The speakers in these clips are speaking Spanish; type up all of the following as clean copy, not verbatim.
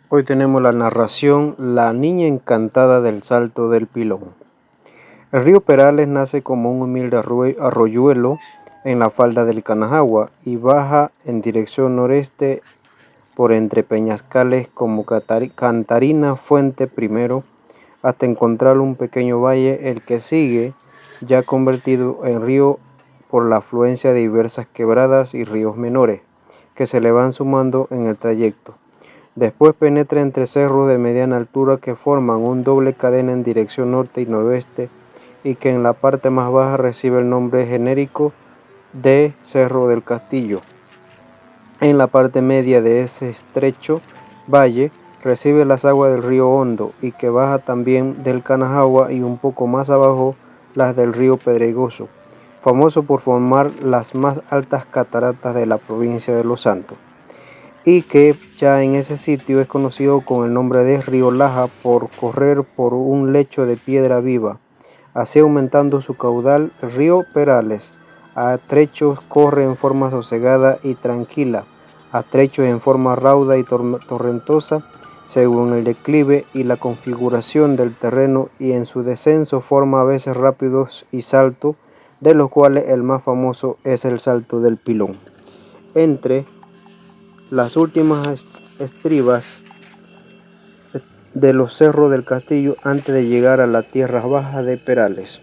Hoy tenemos la narración La niña encantada del Salto del Pilón. El río Perales nace como un humilde arroyuelo en la falda del Canajagua y baja en dirección noreste por entre peñascales como Cantarina Fuente primero, hasta encontrar un pequeño valle, el que sigue, ya convertido en río por la afluencia de diversas quebradas y ríos menores, que se le van sumando en el trayecto. Después penetra entre cerros de mediana altura que forman un doble cadena en dirección norte y noroeste y que en la parte más baja recibe el nombre genérico de Cerro del Castillo. En la parte media de ese estrecho valle recibe las aguas del río Hondo y que baja también del Canajagua y un poco más abajo las del río Pedregoso, famoso por formar las más altas cataratas de la provincia de Los Santos, y que ya en ese sitio es conocido con el nombre de Río Laja por correr por un lecho de piedra viva. Así, aumentando su caudal, el río Perales a trechos corre en forma sosegada y tranquila, a trechos en forma rauda y torrentosa, según el declive y la configuración del terreno, y en su descenso forma a veces rápidos y saltos, de los cuales el más famoso es el Salto del Pilón. Entre las últimas estribas de los cerros del castillo antes de llegar a las tierras bajas de Perales.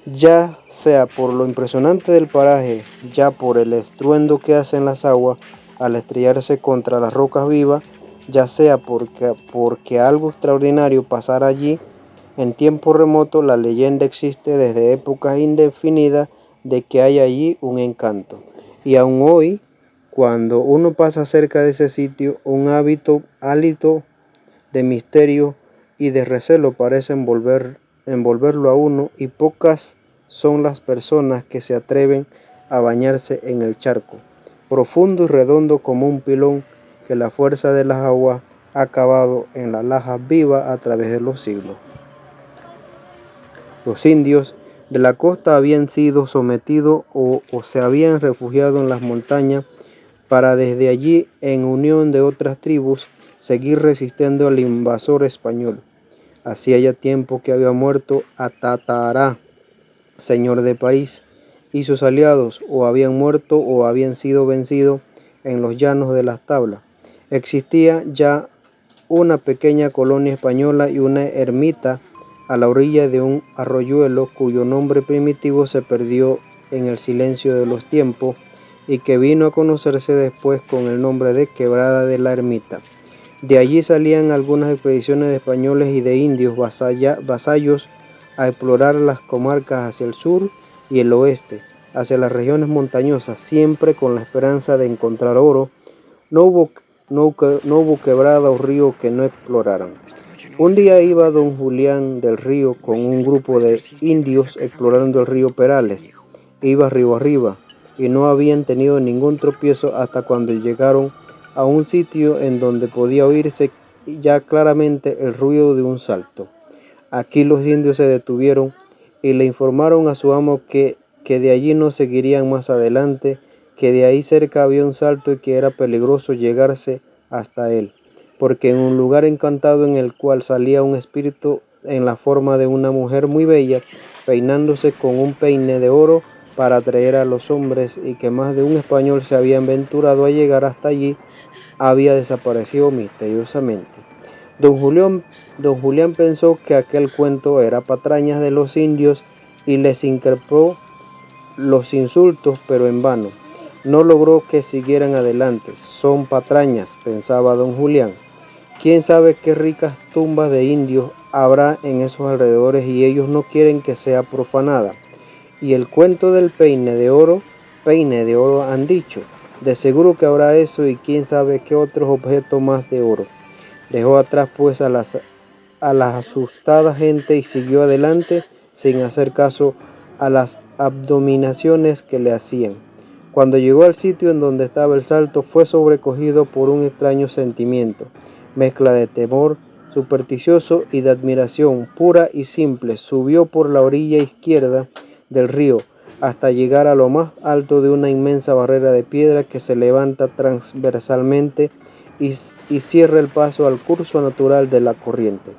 Ya sea por lo impresionante del paraje, ya por el estruendo que hacen las aguas al estrellarse contra las rocas vivas, ya sea porque algo extraordinario pasara allí, en tiempo remoto la leyenda existe desde épocas indefinidas de que hay allí un encanto. Y aún hoy, cuando uno pasa cerca de ese sitio, un hálito de misterio y de recelo parece envolverlo a uno, y pocas son las personas que se atreven a bañarse en el charco, profundo y redondo como un pilón que la fuerza de las aguas ha cavado en la laja viva a través de los siglos. Los indios de la costa habían sido sometidos o se habían refugiado en las montañas para desde allí, en unión de otras tribus, seguir resistiendo al invasor español. Hacía ya tiempo que había muerto Atatará, señor de París, y sus aliados o habían muerto o habían sido vencidos en los llanos de las tablas. Existía ya una pequeña colonia española y una ermita a la orilla de un arroyuelo cuyo nombre primitivo se perdió en el silencio de los tiempos y que vino a conocerse después con el nombre de Quebrada de la Ermita. De allí salían algunas expediciones de españoles y de indios vasallos a explorar las comarcas hacia el sur y el oeste, hacia las regiones montañosas, siempre con la esperanza de encontrar oro. No hubo quebrada o río que no exploraran. Un día iba don Julián del Río con un grupo de indios explorando el río Perales. Iba río arriba y no habían tenido ningún tropiezo hasta cuando llegaron a un sitio en donde podía oírse ya claramente el ruido de un salto. Aquí los indios se detuvieron y le informaron a su amo que de allí no seguirían más adelante, que de ahí cerca había un salto y que era peligroso llegarse hasta él, porque en un lugar encantado en el cual salía un espíritu en la forma de una mujer muy bella, peinándose con un peine de oro para atraer a los hombres, y que más de un español se había aventurado a llegar hasta allí, había desaparecido misteriosamente. Don Julián pensó que aquel cuento era patrañas de los indios y les increpó los insultos, pero en vano. No logró que siguieran adelante. Son patrañas, pensaba don Julián. Quién sabe qué ricas tumbas de indios habrá en esos alrededores y ellos no quieren que sea profanada. Y el cuento del peine de oro han dicho. De seguro que habrá eso y quién sabe qué otros objetos más de oro. Dejó atrás pues a la asustada gente y siguió adelante sin hacer caso a las abominaciones que le hacían. Cuando llegó al sitio en donde estaba el salto, fue sobrecogido por un extraño sentimiento, mezcla de temor supersticioso y de admiración pura y simple. Subió por la orilla izquierda del río hasta llegar a lo más alto de una inmensa barrera de piedra que se levanta transversalmente y cierra el paso al curso natural de la corriente.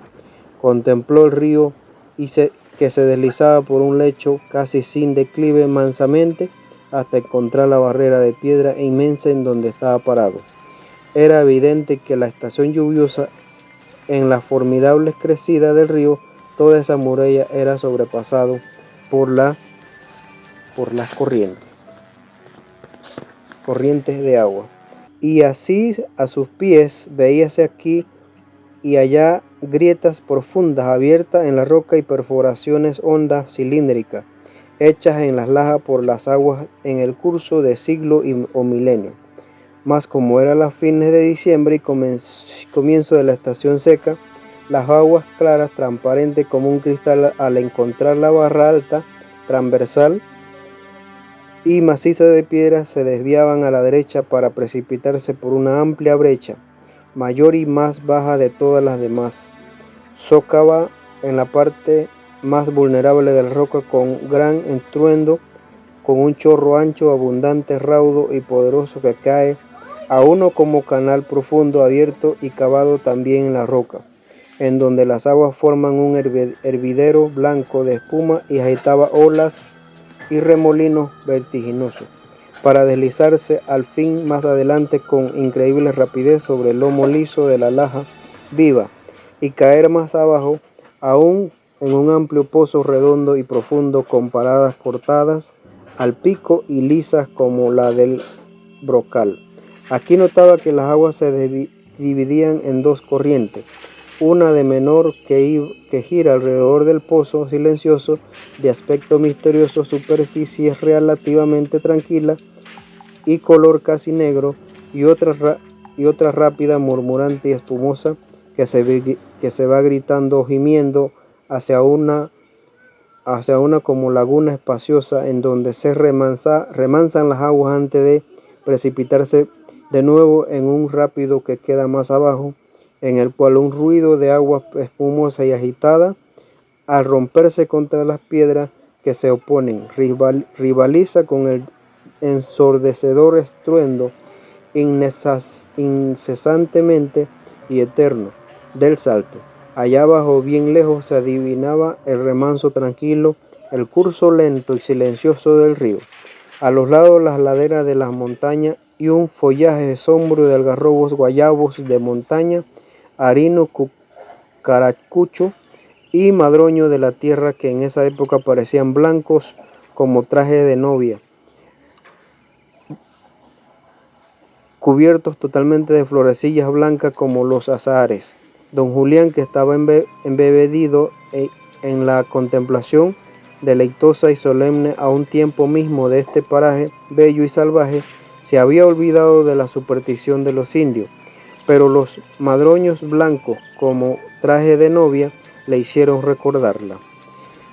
Contempló el río que se deslizaba por un lecho casi sin declive mansamente hasta encontrar la barrera de piedra inmensa en donde estaba parado. Era evidente que la estación lluviosa, en la formidable crecida del río, toda esa muralla era sobrepasado por las corrientes de agua. Y así a sus pies veíase aquí y allá grietas profundas abiertas en la roca y perforaciones hondas cilíndricas, hechas en las lajas por las aguas en el curso de siglo o milenio. Mas como era las fines de diciembre y comienzo de la estación seca, las aguas claras, transparentes como un cristal, al encontrar la barra alta, transversal y maciza de piedra, se desviaban a la derecha para precipitarse por una amplia brecha, mayor y más baja de todas las demás. Socava en la parte más vulnerable de la roca con gran estruendo, con un chorro ancho, abundante, raudo y poderoso que cae a uno como canal profundo, abierto y cavado también en la roca, en donde las aguas forman un hervidero blanco de espuma y agitaba olas y remolinos vertiginosos, para deslizarse al fin más adelante con increíble rapidez sobre el lomo liso de la laja viva y caer más abajo, aún en un amplio pozo redondo y profundo, con paradas cortadas al pico y lisas como la del brocal. Aquí notaba que las aguas se dividían en dos corrientes, una de menor que gira alrededor del pozo silencioso, de aspecto misterioso, superficie relativamente tranquila y color casi negro, y otra rápida, murmurante y espumosa, que se va gritando o gimiendo hacia una como laguna espaciosa, en donde se remansan las aguas antes de precipitarse de nuevo en un rápido que queda más abajo, en el cual un ruido de agua espumosa y agitada, al romperse contra las piedras que se oponen, rivaliza con el ensordecedor estruendo incesantemente y eterno del salto. Allá abajo, bien lejos, se adivinaba el remanso tranquilo, el curso lento y silencioso del río. A los lados, las laderas de las montañas y un follaje sombrío de algarrobos, guayabos de montaña, harino, caracucho y madroño de la tierra, que en esa época parecían blancos como traje de novia, cubiertos totalmente de florecillas blancas como los azahares. Don Julián, que estaba embebedido en la contemplación deleitosa y solemne a un tiempo mismo de este paraje bello y salvaje, se había olvidado de la superstición de los indios, pero los madroños blancos como traje de novia le hicieron recordarla.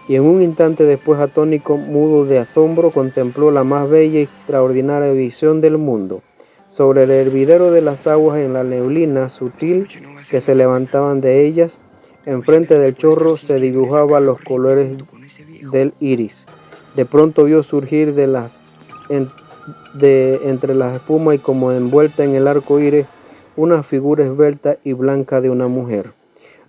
Y en un instante después, atónito, mudo de asombro, contempló la más bella y extraordinaria visión del mundo. Sobre el hervidero de las aguas, en la neblina sutil que se levantaban de ellas, enfrente del chorro se dibujaban los colores del iris. De pronto vio surgir entre las espumas y como envuelta en el arco iris, una figura esbelta y blanca de una mujer.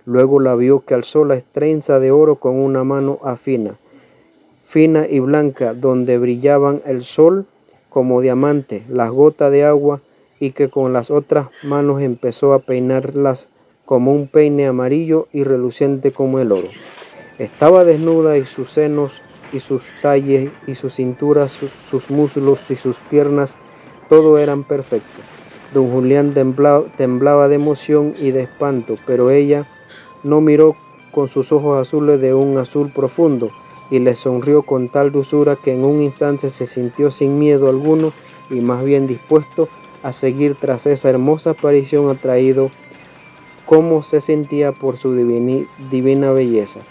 Luego la vio que alzó la trenza de oro con una mano fina y blanca, donde brillaban el sol como diamante, las gotas de agua, y que con las otras manos empezó a peinarlas como un peine amarillo y reluciente como el oro. Estaba desnuda, y sus senos y sus talles y su cintura, sus muslos y sus piernas, todo eran perfectos. Don Julián temblaba de emoción y de espanto, pero ella no miró con sus ojos azules de un azul profundo, y le sonrió con tal dulzura que en un instante se sintió sin miedo alguno y más bien dispuesto a seguir tras esa hermosa aparición, atraído como se sentía por su divina belleza.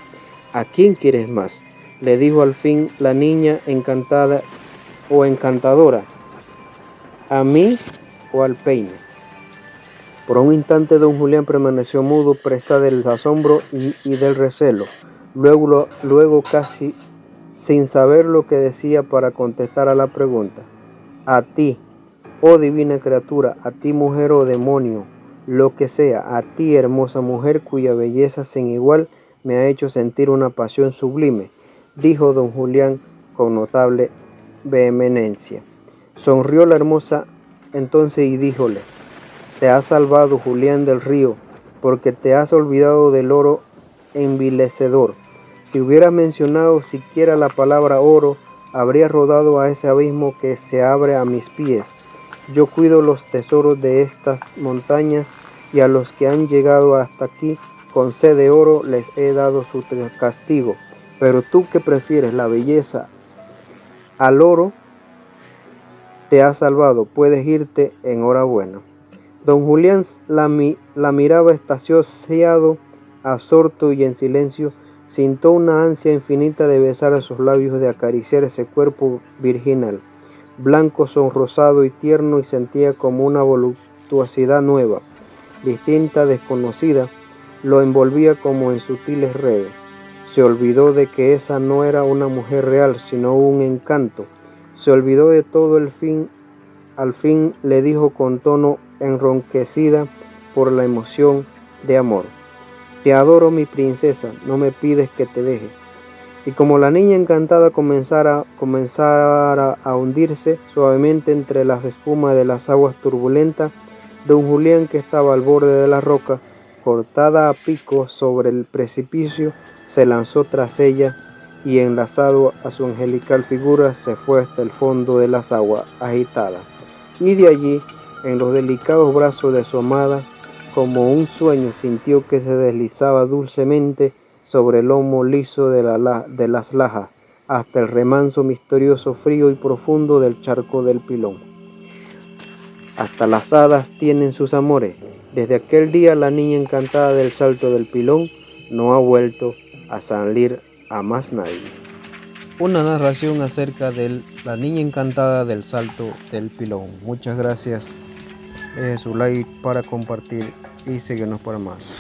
¿A quién quieres más?, le dijo al fin la niña encantada o encantadora. ¿A mí o al peine? Por un instante don Julián permaneció mudo, presa del asombro y del recelo. Luego, casi sin saber lo que decía, para contestar a la pregunta: a ti, oh divina criatura, a ti, mujer o demonio, lo que sea, a ti, hermosa mujer, cuya belleza sin igual me ha hecho sentir una pasión sublime, dijo don Julián con notable vehemencia. Sonrió la hermosa entonces y díjole: te has salvado, Julián del Río, porque te has olvidado del oro envilecedor. Si hubieras mencionado siquiera la palabra oro, habría rodado a ese abismo que se abre a mis pies. Yo cuido los tesoros de estas montañas, y a los que han llegado hasta aquí con sed de oro les he dado su castigo. Pero tú, que prefieres la belleza al oro, te has salvado, puedes irte, enhorabuena. Don Julián la miraba extasiado, absorto y en silencio. Sintió una ansia infinita de besar sus labios, de acariciar ese cuerpo virginal, blanco, sonrosado y tierno, y sentía como una voluptuosidad nueva, distinta, desconocida, lo envolvía como en sutiles redes. Se olvidó de que esa no era una mujer real, sino un encanto. Se olvidó de todo al fin le dijo con tono enronquecida por la emoción de amor: te adoro, mi princesa, no me pides que te deje. Y como la niña encantada comenzara a hundirse suavemente entre las espumas de las aguas turbulentas, don Julián, que estaba al borde de la roca, cortada a pico sobre el precipicio, se lanzó tras ella y, enlazado a su angelical figura, se fue hasta el fondo de las aguas agitadas. Y de allí, en los delicados brazos de su amada, como un sueño, sintió que se deslizaba dulcemente sobre el lomo liso de las lajas, hasta el remanso misterioso, frío y profundo del charco del Pilón. Hasta las hadas tienen sus amores. Desde aquel día la niña encantada del Salto del Pilón no ha vuelto a salir a más nadie. Una narración acerca de la niña encantada del Salto del Pilón. Muchas gracias. Deje su like para compartir y síguenos para más.